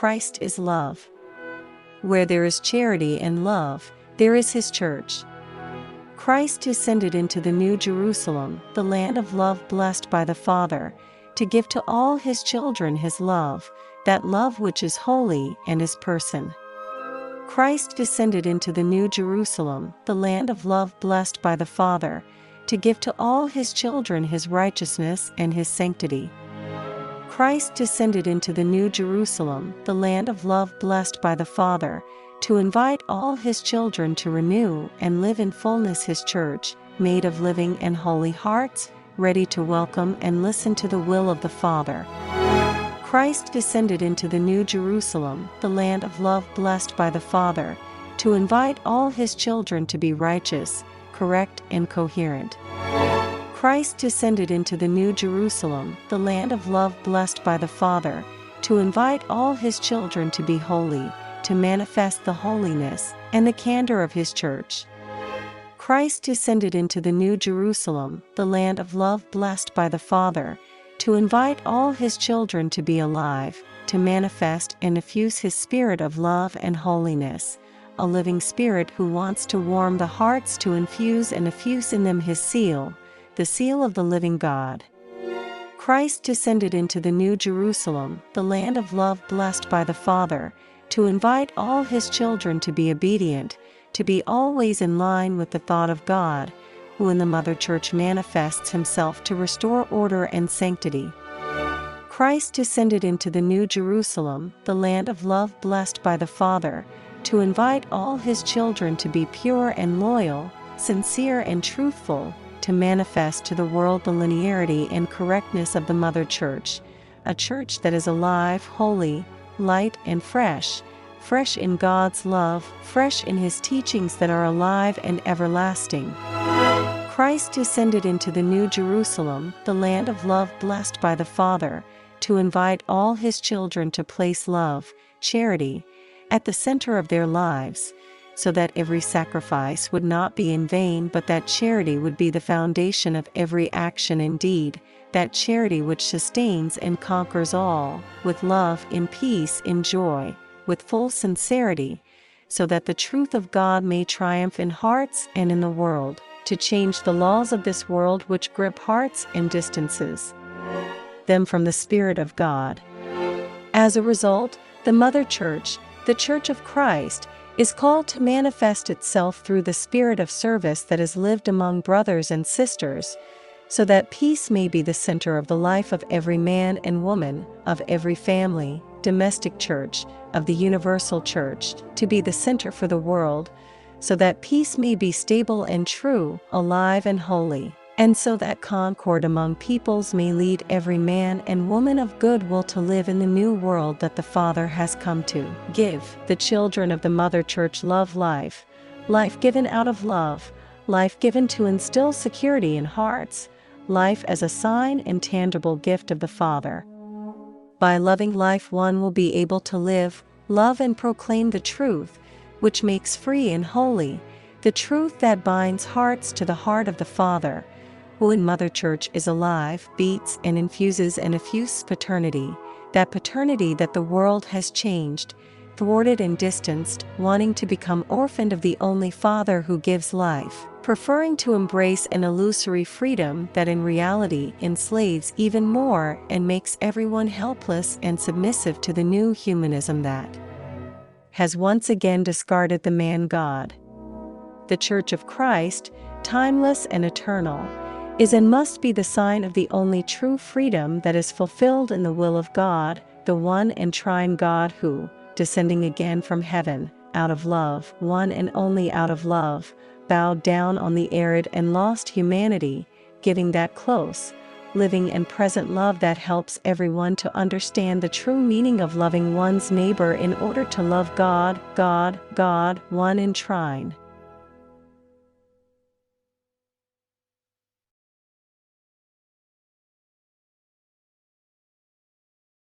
Christ is love. Where there is charity and love, there is his church. Christ descended into the New Jerusalem, the land of love blessed by the Father, to give to all his children his love, that love which is holy and his person. Christ descended into the New Jerusalem, the land of love blessed by the Father, to give to all his children his righteousness and his sanctity. Christ descended into the New Jerusalem, the land of love blessed by the Father, to invite all his children to renew and live in fullness his church, made of living and holy hearts, ready to welcome and listen to the will of the Father. Christ descended into the New Jerusalem, the land of love blessed by the Father, to invite all his children to be righteous, correct, and coherent. Christ descended into the New Jerusalem, the land of love blessed by the Father, to invite all his children to be holy, to manifest the holiness and the candor of his church. Christ descended into the New Jerusalem, the land of love blessed by the Father, to invite all his children to be alive, to manifest and effuse his spirit of love and holiness, a living spirit who wants to warm the hearts to infuse and effuse in them his seal, the seal of the living God. Christ descended into the New Jerusalem, the land of love blessed by the Father, to invite all his children to be obedient, to be always in line with the thought of God, who in the Mother Church manifests himself to restore order and sanctity. Christ descended into the New Jerusalem, the land of love blessed by the Father, to invite all his children to be pure and loyal, sincere and truthful, to manifest to the world the linearity and correctness of the Mother Church, a church that is alive, holy, light and fresh in God's love, fresh in his teachings that are alive and everlasting. Christ descended into the New Jerusalem, the land of love blessed by the Father, to invite all his children to place love, charity, at the center of their lives, so that every sacrifice would not be in vain, but that charity would be the foundation of every action and deed, that charity which sustains and conquers all, with love, in peace, in joy, with full sincerity, so that the truth of God may triumph in hearts and in the world, to change the laws of this world which grip hearts and distances them from the Spirit of God. As a result, the Mother Church, the Church of Christ, is called to manifest itself through the spirit of service that is lived among brothers and sisters, so that peace may be the center of the life of every man and woman, of every family, domestic church, of the universal church, to be the center for the world, so that peace may be stable and true, alive and holy, and so that concord among peoples may lead every man and woman of good will to live in the new world that the Father has come to give. The children of the Mother Church love life, life given out of love, life given to instill security in hearts, life as a sign and tangible gift of the Father. By loving life, one will be able to live, love and proclaim the truth, which makes free and holy, the truth that binds hearts to the heart of the Father, who in Mother Church is alive, beats and infuses and effuses paternity, that paternity that the world has changed, thwarted and distanced, wanting to become orphaned of the only Father who gives life, preferring to embrace an illusory freedom that in reality enslaves even more and makes everyone helpless and submissive to the new humanism that has once again discarded the man God. The Church of Christ, timeless and eternal, is and must be the sign of the only true freedom that is fulfilled in the will of God, the one and trine God who, descending again from heaven, out of love, one and only out of love, bowed down on the arid and lost humanity, giving that close, living and present love that helps everyone to understand the true meaning of loving one's neighbor in order to love God, one and trine.